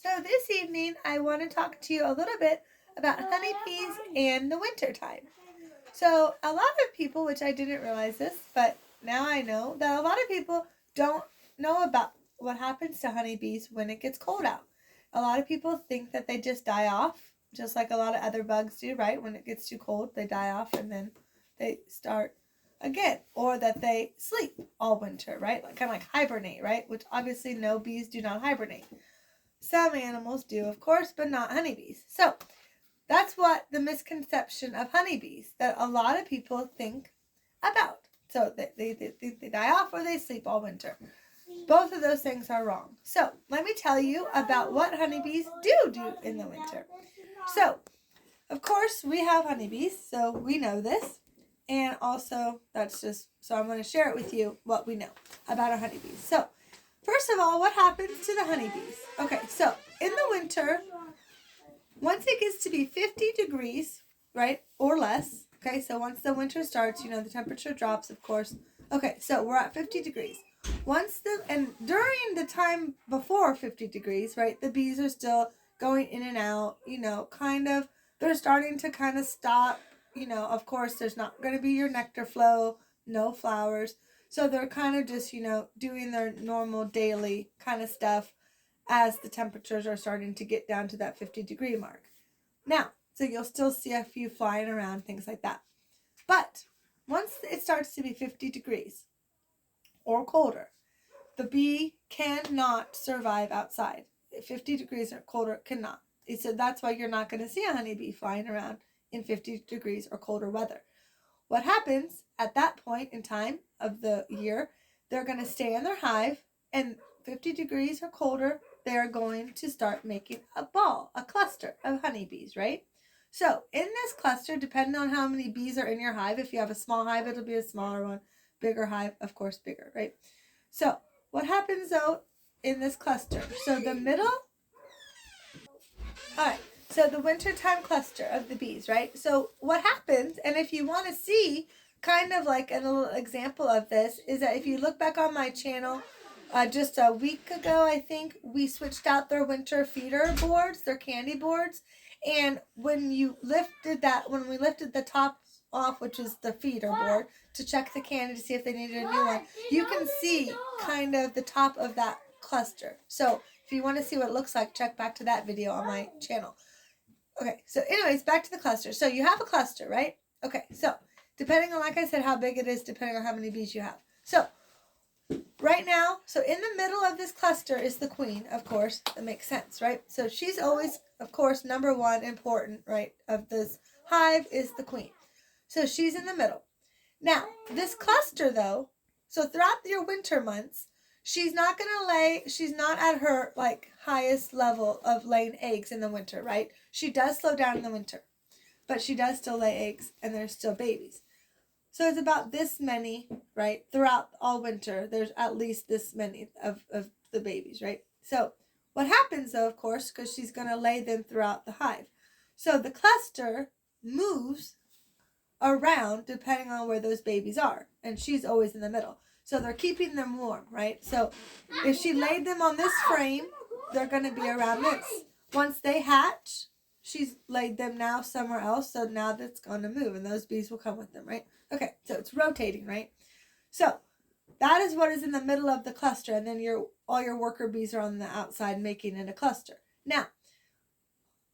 So this evening I want to talk to you a little bit about honeybees and the winter time. So a lot of people, which I didn't realize this, but now I know that a lot of people don't know about what happens to honeybees when it gets cold out. A lot of people think that they just die off, just like a lot of other bugs do, right? When it gets too cold, they die off and then they start again, or that they sleep all winter, right? Like kind of like hibernate, right? Which obviously no, bees do not hibernate. Some animals do, of course, but not honeybees. So that's what the misconception of honeybees that a lot of people think about. So they die off or they sleep all winter. Both of those things are wrong. So let me tell you about what honeybees do in the winter. So, of course, we have honeybees, so we know this. And also, so I'm going to share it with you what we know about our honeybees. So, first of all, what happens to the honeybees? Okay, so in the winter, once it gets to be 50 degrees, right, or less, okay, so once the winter starts, the temperature drops, of course. Okay, so we're at 50 degrees. And during the time before 50 degrees, right, the bees are still going in and out, they're starting to kind of stop, of course, there's not going to be your nectar flow, no flowers. So they're kind of just, doing their normal daily kind of stuff as the temperatures are starting to get down to that 50-degree mark. Now, so you'll still see a few flying around, things like that. But once it starts to be 50 degrees or colder, the bee cannot survive outside. 50 degrees or colder cannot. So that's why you're not going to see a honeybee flying around in 50 degrees or colder weather. What happens at that point in time of the year, they're going to stay in their hive, and 50 degrees or colder, they're going to start making a cluster of honeybees, right? So in this cluster, depending on how many bees are in your hive, if you have a small hive, it'll be a smaller one. Bigger hive, of course, bigger, right? So what happens though in this cluster? So the middle, all right, so the wintertime cluster of the bees, right? So what happens, and if you want to see kind of like a little example of this, is that if you look back on my channel, just a week ago, I think, we switched out their winter feeder boards, their candy boards. And when we lifted the top off, which is the feeder board, to check the candy to see if they needed a new one, you can see kind of the top of that cluster. So if you want to see what it looks like, check back to that video on my channel. Okay, so anyways, back to the cluster. So you have a cluster, right? Okay, so depending on, like I said, how big it is, depending on how many bees you have. So right now, so in the middle of this cluster is the queen, of course. That makes sense, right? So she's always, of course, number one important, right, of this hive is the queen. So she's in the middle. Now, this cluster, though, so throughout your winter months, she's not at her, like, highest level of laying eggs in the winter, right? She does slow down in the winter, but she does still lay eggs, and there's still babies. So it's about this many, right? Throughout all winter, there's at least this many of the babies, right? So what happens, though, of course, because she's going to lay them throughout the hive. So the cluster moves around depending on where those babies are, and she's always in the middle. So they're keeping them warm, right? So if she laid them on this frame, they're going to be around this. Once they hatch, she's laid them now somewhere else, so now that's going to move, and those bees will come with them, right? Okay, so it's rotating, right? So that is what is in the middle of the cluster, and then all your worker bees are on the outside making it a cluster. Now,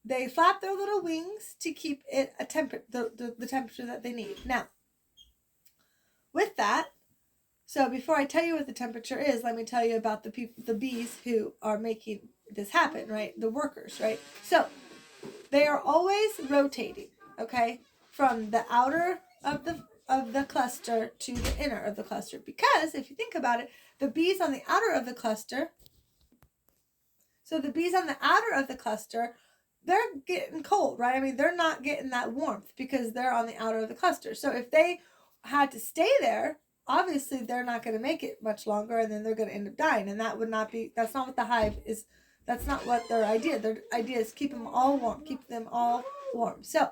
they flap their little wings to keep it the temperature that they need. Now, with that, so before I tell you what the temperature is, let me tell you about the bees who are making this happen, right? The workers, right? So they are always rotating, okay, from the outer of the cluster to the inner of the cluster. Because if you think about it, the bees on the outer of the cluster, they're getting cold, right? I mean, they're not getting that warmth because they're on the outer of the cluster. So if they had to stay there, obviously they're not going to make it much longer, and then they're going to end up dying. And that's not what the hive is. That's not what their idea. Their idea is keep them all warm. So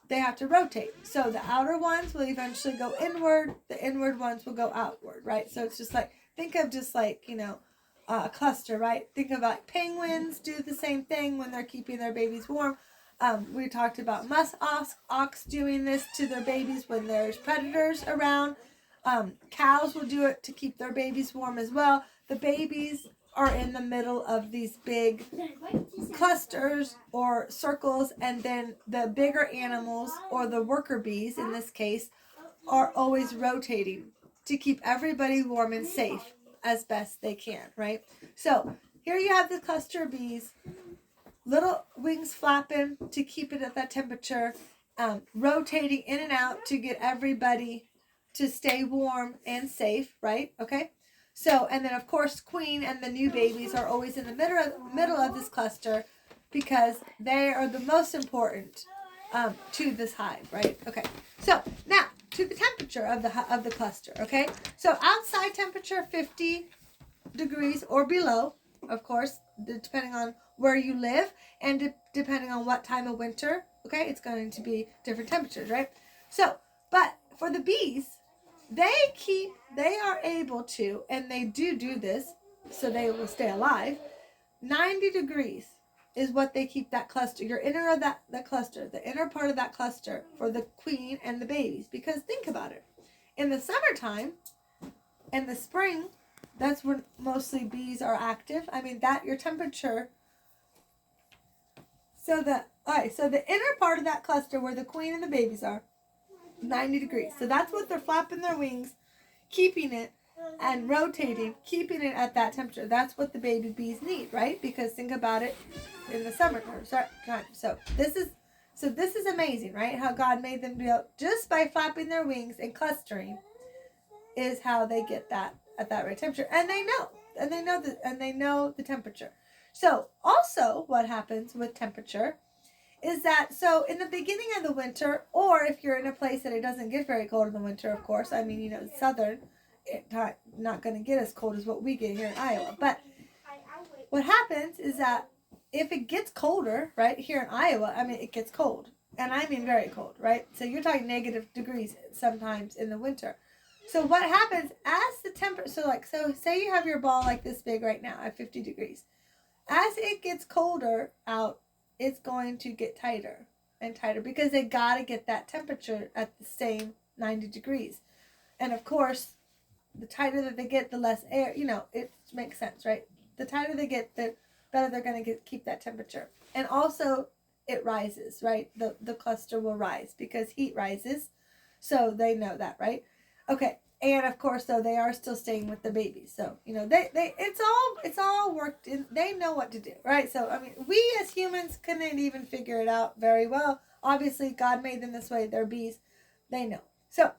they have to rotate. So the outer ones will eventually go inward. The inward ones will go outward, right? So it's just like, think of just like, cluster, right? Think about penguins do the same thing when they're keeping their babies warm. We talked about musk ox doing this to their babies when there's predators around. Cows will do it to keep their babies warm as well. The babies are in the middle of these big clusters or circles, and then the bigger animals, or the worker bees in this case, are always rotating to keep everybody warm and safe as best they can, right? So here you have the cluster of bees, little wings flapping to keep it at that temperature, rotating in and out to get everybody to stay warm and safe, right? Okay. So, and then of course, queen and the new babies are always in the middle of this cluster because they are the most important to this hive, right? Okay. So now to the temperature of the cluster. Okay. So outside temperature 50 degrees or below, of course, depending on where you live and depending on what time of winter. Okay, it's going to be different temperatures, right? So, but for the bees, they are able to, and they do this, so they will stay alive. 90 degrees is what they keep that cluster, your inner of that cluster, the inner part of that cluster for the queen and the babies. Because think about it, in the summertime and the spring, that's when mostly bees are active. I mean, that your temperature. So the inner part of that cluster where the queen and the babies are, 90 degrees. So that's what they're flapping their wings, keeping it and rotating, keeping it at that temperature. That's what the baby bees need, right? Because think about it in the summertime. So this is amazing, right? How God made them do it just by flapping their wings and clustering is how they get that at that right temperature. And they know the temperature. So also what happens with temperature is that, so in the beginning of the winter, or if you're in a place that it doesn't get very cold in the winter, of course, I mean, southern, it's not going to get as cold as what we get here in Iowa. But what happens is that if it gets colder, right, here in Iowa, I mean, it gets cold. And I mean very cold, right? So you're talking negative degrees sometimes in the winter. So what happens as the temperature, so say you have your ball like this big right now at 50 degrees. As it gets colder out, it's going to get tighter and tighter because they got to get that temperature at the same 90 degrees. And of course, the tighter that they get, the less air, it makes sense, right? The tighter they get, the better they're going to keep that temperature. And also, it rises, right? The cluster will rise because heat rises. So they know that, right? Okay. And of course, though, they are still staying with the babies. So, it's all worked in. They know what to do, right? So, I mean, we as humans couldn't even figure it out very well. Obviously, God made them this way. They're bees. They know. So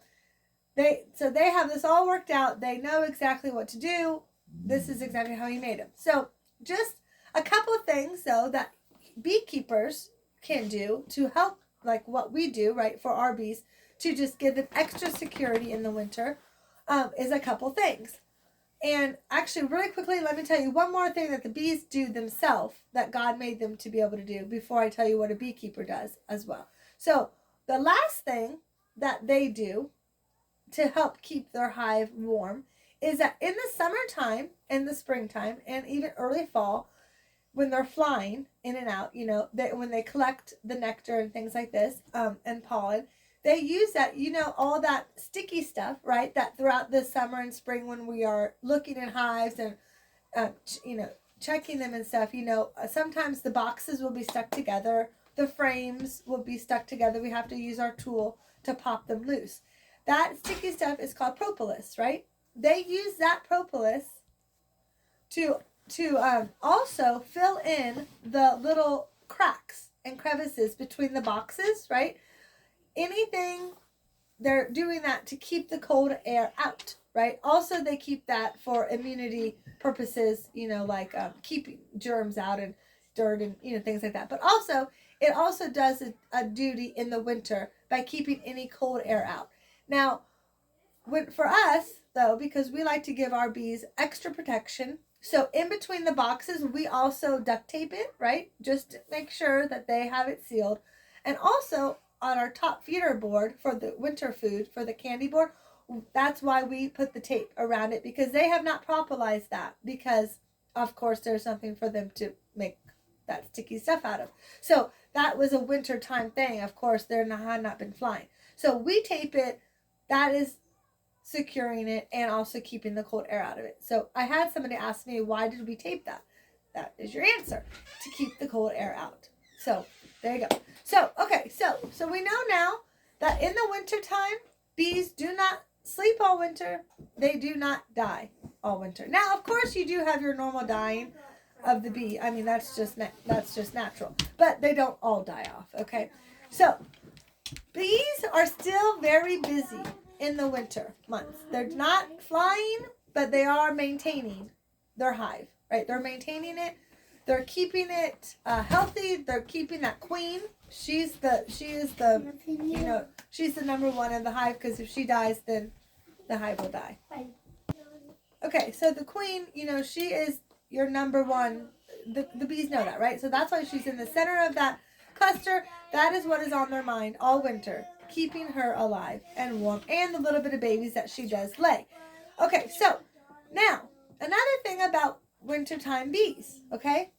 they have this all worked out. They know exactly what to do. This is exactly how he made them. So just a couple of things, though, that beekeepers can do to help, like what we do, right, for our bees, to just give them extra security in the winter, is a couple things. And actually, really quickly, let me tell you one more thing that the bees do themselves that God made them to be able to do before I tell you what a beekeeper does as well. So the last thing that they do to help keep their hive warm is that in the summertime, in the springtime, and even early fall, when they're flying in and out, when they collect the nectar and things like this, and pollen, they use that, all that sticky stuff, right? That throughout the summer and spring when we are looking in hives and, checking them and stuff, sometimes the boxes will be stuck together. The frames will be stuck together. We have to use our tool to pop them loose. That sticky stuff is called propolis, right? They use that propolis to also fill in the little cracks and crevices between the boxes, right? Anything, they're doing that to keep the cold air out, right? Also, they keep that for immunity purposes, like keeping germs out and dirt and, things like that. But also, it also does a duty in the winter by keeping any cold air out. Now, for us, though, because we like to give our bees extra protection, so in between the boxes, we also duct tape it, right? Just to make sure that they have it sealed. And also, on our top feeder board for the winter food, for the candy board, that's why we put the tape around it, because they have not propolized that, because of course, there's nothing for them to make that sticky stuff out of. So that was a wintertime thing. Of course, had not been flying. So we tape it. That is securing it and also keeping the cold air out of it. So I had somebody ask me, why did we tape that? That is your answer, to keep the cold air out. So there you go. So, okay, so we know now that in the wintertime, bees do not sleep all winter. They do not die all winter. Now, of course, you do have your normal dying of the bee. I mean, that's just natural. But they don't all die off, okay? So, bees are still very busy in the winter months. They're not flying, but they are maintaining their hive, right? They're maintaining it. They're keeping it healthy. They're keeping that queen. She's the number one in the hive, because if she dies, then the hive will die. Okay, so the queen, she is your number one. The bees know that, right? So that's why she's in the center of that cluster. That is what is on their mind all winter, keeping her alive and warm, and the little bit of babies that she does lay. Okay, so now another thing about wintertime bees, okay,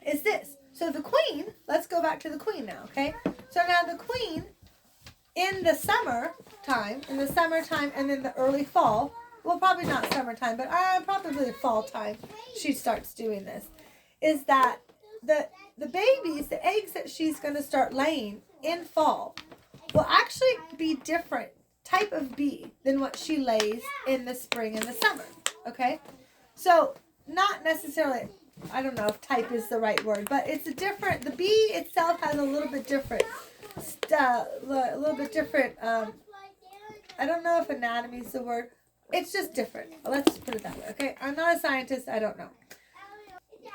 is this. So the queen, let's go back to the queen now, okay? So now the queen in the summertime, and in the early fall, well, probably not summertime, but probably fall time, she starts doing this, is that the babies, the eggs that she's going to start laying in fall will actually be different type of bee than what she lays in the spring and the summer, okay? So not necessarily, I don't know if type is the right word, but it's the bee itself has a little bit different I don't know if anatomy is the word. It's just different. Let's just put it that way, okay? I'm not a scientist. I don't know.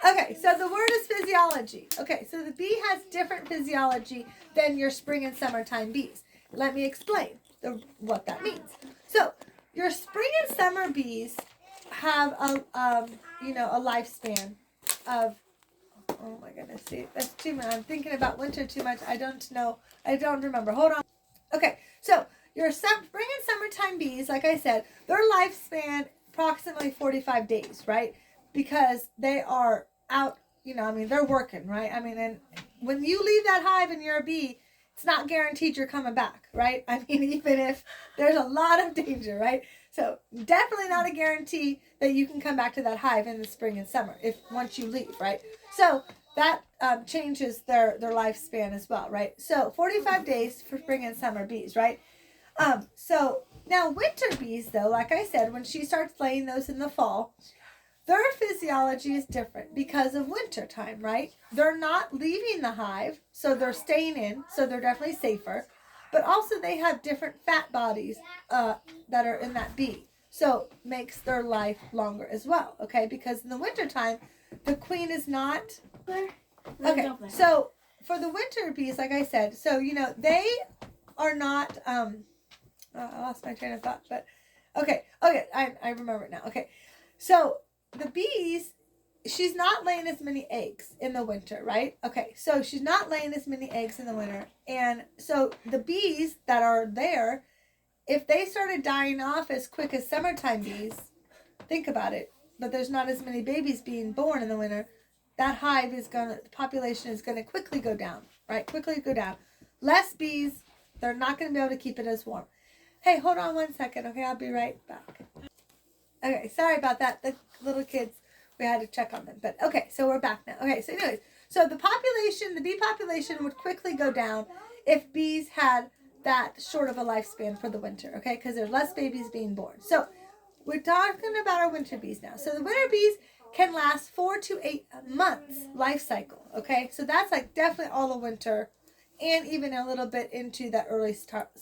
Okay, so the word is physiology. Okay, so the bee has different physiology than your spring and summertime bees. Let me explain what that means. So your spring and summer bees have a lifespan of, oh my goodness, see, that's too much. I'm thinking about winter too much. I don't know. I don't remember. Hold on. Okay, so your spring and summertime bees, like I said, their lifespan approximately 45 days, right? Because they are out, they're working, right? And when you leave that hive and you're a bee, it's not guaranteed you're coming back, right? Even if there's a lot of danger, right? So definitely not a guarantee that you can come back to that hive in the spring and summer once you leave, right? So that changes their lifespan as well, right? So 45 days for spring and summer bees, right? So now winter bees, though, like I said, when she starts laying those in the fall, their physiology is different because of winter time, right? They're not leaving the hive, so they're staying in, so they're definitely safer. But also they have different fat bodies that are in that bee. So makes their life longer as well, okay? Because in the wintertime, the queen is not... Okay, so for the winter bees, like I said, so, they are not... I lost my train of thought, but... Okay, I remember it now. Okay, so the bees, she's not laying as many eggs in the winter, right? Okay, so she's not laying as many eggs in the winter. And so the bees that are there, if they started dying off as quick as summertime bees, think about it, but there's not as many babies being born in the winter, that hive the population is going to quickly go down, right? Quickly go down. Less bees, they're not going to be able to keep it as warm. Hey, hold on one second, okay? I'll be right back. Okay, sorry about that. The little kids, we had to check on them. But okay, so we're back now. Okay, so anyways, so the bee population would quickly go down if bees had that short of a lifespan for the winter, okay? Because there's less babies being born. So we're talking about our winter bees now. So the winter bees can last 4 to 8 months life cycle, okay? So that's like definitely all the winter and even a little bit into that early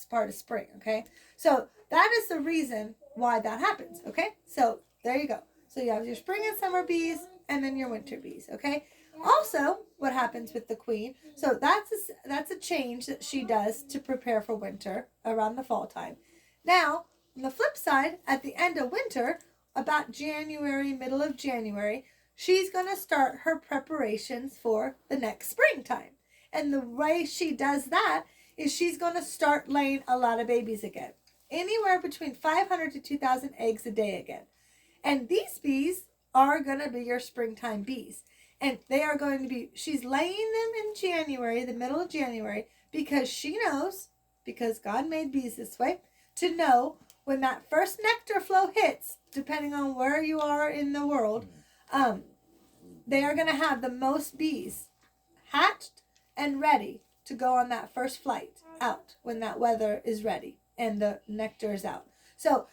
part of spring, okay? So that is the reason why that happens, okay? So there you go. So you have your spring and summer bees and then your winter bees, okay? Also, what happens with the queen, so that's a change that she does to prepare for winter around the fall time. Now, on the flip side, at the end of winter, about January, middle of January, she's going to start her preparations for the next springtime. And the way she does that is she's going to start laying a lot of babies again. Anywhere between 500 to 2,000 eggs a day again. And these bees are going to be your springtime bees. And they are going to be, she's laying them in January, the middle of January, because she knows, because God made bees this way, to know when that first nectar flow hits, depending on where you are in the world, they are going to have the most bees hatched and ready to go on that first flight out when that weather is ready and the nectar is out. So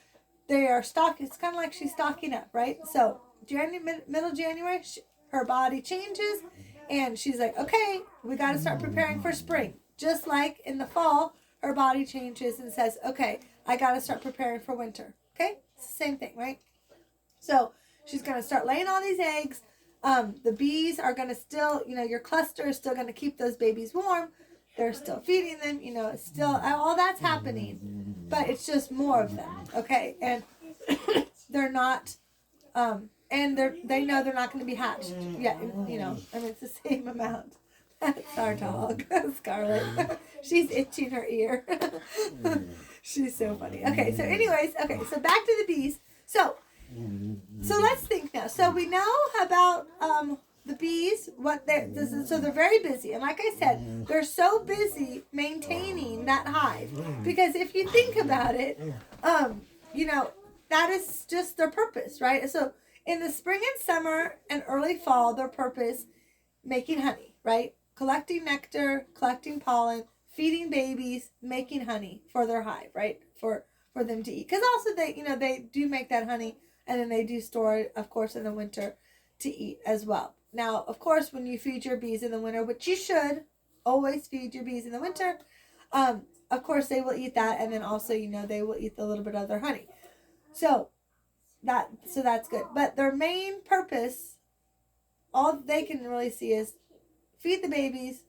they are stocking. It's kind of like she's stocking up, right? So middle January, her body changes, and she's like, okay, we got to start preparing for spring. Just like in the fall, her body changes and says, okay, I got to start preparing for winter. Okay? It's the same thing, right? So she's going to start laying all these eggs. The bees are going to still, your cluster is still going to keep those babies warm. They're still feeding them, it's still, all that's happening. But it's just more of them, okay? And they're not, and they know they're not going to be hatched yet, it's the same amount. That's our dog, Scarlet. She's itching her ear. She's so funny. Okay, so anyways, so back to the bees. So let's think now. So we know about the bees, so they're very busy. And like I said, they're so busy maintaining that hive. Because if you think about it, that is just their purpose, right? So in the spring and summer and early fall, their purpose, making honey, right? Collecting nectar, collecting pollen, feeding babies, making honey for their hive, right? For them to eat. Because also they do make that honey, and then they do store it, of course, in the winter to eat as well. Now, of course, when you feed your bees in the winter, which you should always feed your bees in the winter, of course they will eat that, and then also, they will eat the little bit of their honey. So that's good. But their main purpose, all they can really see is feed the babies,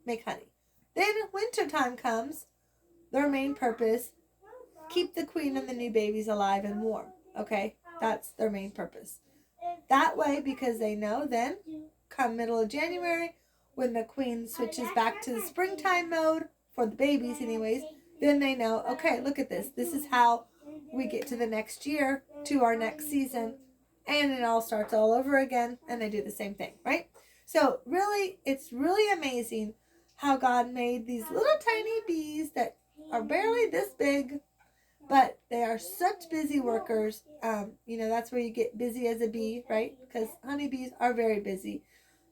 make honey. Then wintertime comes, their main purpose, keep the queen and the new babies alive and warm. Okay? That's their main purpose. That way, because they know then, come middle of January, when the queen switches back to the springtime mode, for the babies anyways, then they know, okay, look at this. This is how we get to the next year, to our next season, and it all starts all over again, and they do the same thing, right? So really, it's really amazing how God made these little tiny bees that are barely this big, but they are such busy workers. That's where you get busy as a bee, right? Because honeybees are very busy,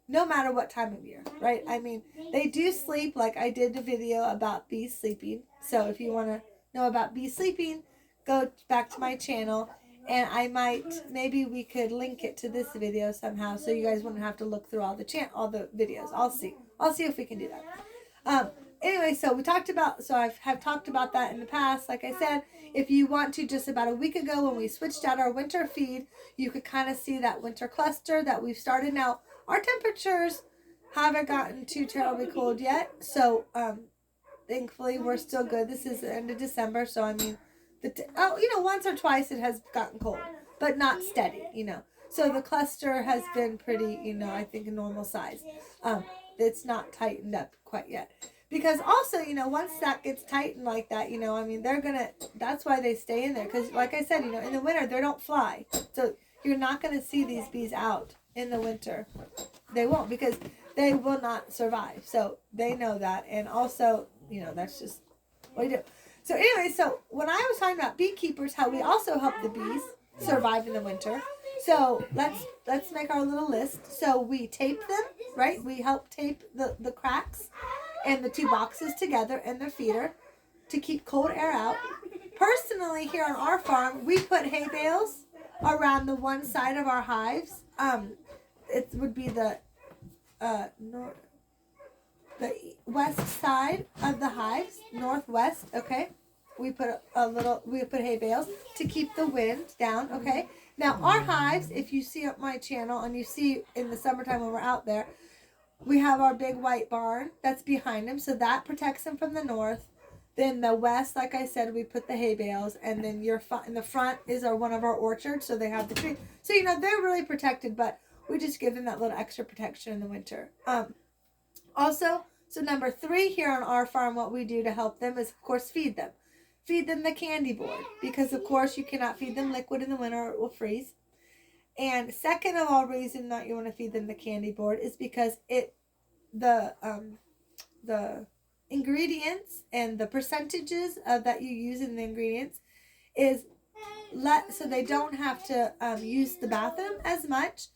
no matter what time of year, right? I mean, they do sleep, like I did a video about bees sleeping. So if you want to know about bees sleeping, go back to my channel. And maybe we could link it to this video somehow, so you guys wouldn't have to look through all the videos. I'll see if we can do that. Anyway, so I have talked about that in the past. Like I said, if you want to, just about a week ago when we switched out our winter feed, you could kind of see that winter cluster that we've started. Now, our temperatures haven't gotten too terribly cold yet, so thankfully we're still good. This is the end of December, so I mean, once or twice it has gotten cold, but not steady, So the cluster has been pretty, I think a normal size. It's not tightened up quite yet. Because also, once that gets tightened like that, that's why they stay in there. Because like I said, in the winter, they don't fly. So you're not going to see these bees out in the winter. They won't, because they will not survive. So they know that. And also, that's just what you do. So anyway, when I was talking about beekeepers, how we also help the bees survive in the winter. So let's make our little list. So we tape them, right? We help tape the cracks and the two boxes together and their feeder to keep cold air out. Personally, here on our farm, we put hay bales around the one side of our hives. It would be the west side of the hives, northwest, okay? We put hay bales to keep the wind down, okay? Now, our hives, if you see up my channel and you see in the summertime when we're out there, we have our big white barn that's behind them, so that protects them from the north. Then the west, like I said, we put the hay bales, and then in the front is one of our orchards, so they have the tree. So, they're really protected, but we just give them that little extra protection in the winter. Also, so number 3 here on our farm, what we do to help them is, of course, feed them. Feed them the candy board, because, of course, you cannot feed them liquid in the winter or it will freeze. And second of all reason that you want to feed them the candy board is because the ingredients and the percentages of that you use in the ingredients is so they don't have to use the bathroom as much,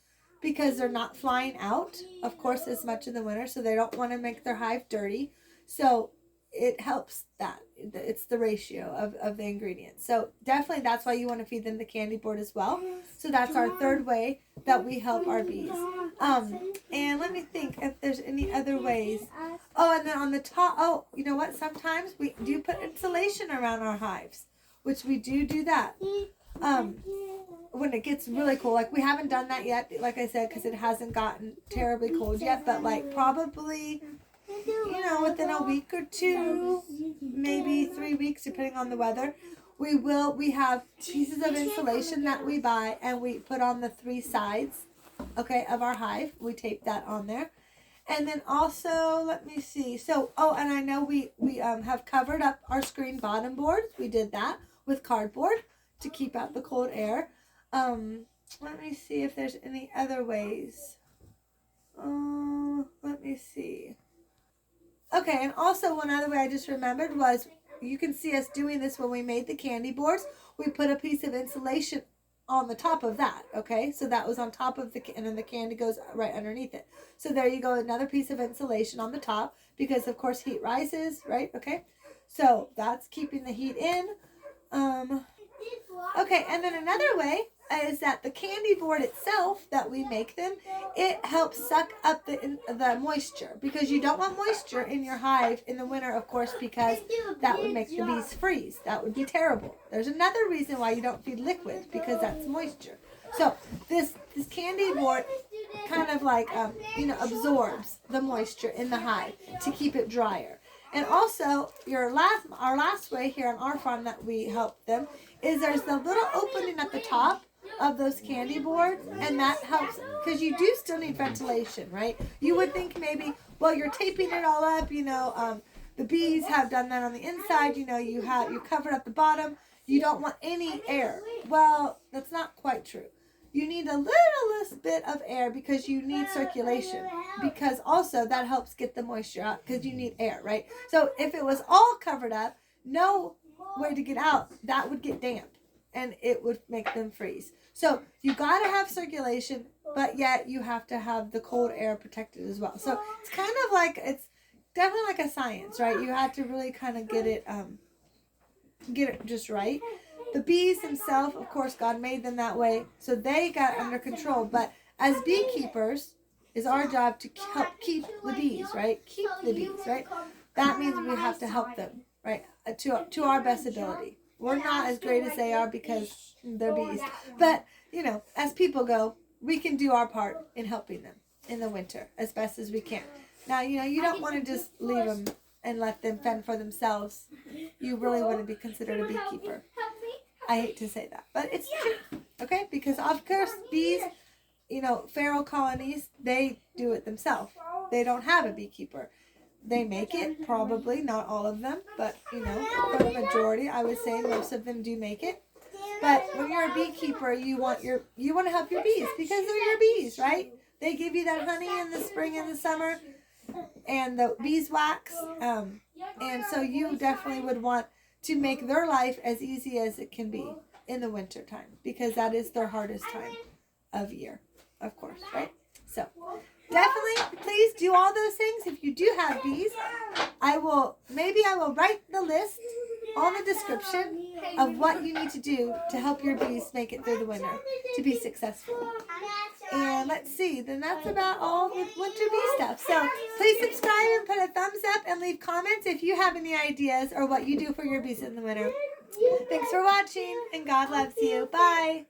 because they're not flying out, of course, as much in the winter, so they don't want to make their hive dirty. So it helps that. It's the ratio of the ingredients. So definitely that's why you want to feed them the candy board as well. So that's our third way that we help our bees. And let me think if there's any other ways. Oh, and then on the top, you know what? Sometimes we do put insulation around our hives, which we do that. When it gets really cold, like we haven't done that yet, like I said, because it hasn't gotten terribly cold yet, but like probably, within a week or two, maybe 3 weeks, depending on the weather, we have pieces of insulation that we buy and we put on the 3 sides, okay, of our hive. We tape that on there. And then also, let me see. So, and I know we have covered up our screen bottom boards. We did that with cardboard to keep out the cold air. Let me see if there's any other ways. Let me see. Okay, and also one other way I just remembered was, you can see us doing this when we made the candy boards. We put a piece of insulation on the top of that, okay? So that was on top of and then the candy goes right underneath it. So there you go, another piece of insulation on the top, because of course heat rises, right? Okay, so that's keeping the heat in. Okay, and then another way is that the candy board itself that we make them, it helps suck up the moisture, because you don't want moisture in your hive in the winter, of course, because that would make the bees freeze. That would be terrible. There's another reason why you don't feed liquid, because that's moisture. So this candy board kind of like absorbs the moisture in the hive to keep it drier. And also, our last way here on our farm that we help them is there's the little opening at the top of those candy boards, and that helps, because you do still need ventilation, right? You would think maybe, well, you're taping it all up, the bees have done that on the inside, you covered up the bottom, you don't want any air. Well, that's not quite true. You need a little bit of air, because you need circulation, because also that helps get the moisture out, because you need air, right? So if it was all covered up, no way to get out, that would get damp and it would make them freeze. So you got to have circulation, but yet you have to have the cold air protected as well. So it's kind of like, it's definitely like a science, right? You have to really kind of get it just right. The bees themselves, of course, God made them that way, so they got under control. But as beekeepers, it's our job to help keep the bees, right? Keep the bees, right? That means we have to help them, right? To our best ability. We're not as great as they are, because they're bees. But, as people go, we can do our part in helping them in the winter as best as we can. Now, you don't want to just leave them and let them fend for themselves. You really want to be considered a beekeeper. I hate to say that, but it's true, okay? Because of course bees, feral colonies, they do it themselves. They don't have a beekeeper. They make it, probably, not all of them, but, for the majority, I would say most of them do make it. But when you're a beekeeper, you want to help your bees, because they're your bees, right? They give you that honey in the spring and the summer, and the beeswax, and so you definitely would want to make their life as easy as it can be in the winter time, because that is their hardest time of year, of course, right? So definitely please do all those things. If you do have bees, I will write the list on the description of what you need to do to help your bees make it through the winter to be successful. And let's see, then that's about all with winter bee stuff. So please subscribe and put a thumbs up and leave comments if you have any ideas or what you do for your bees in the winter. Thanks for watching, and God loves you. Bye.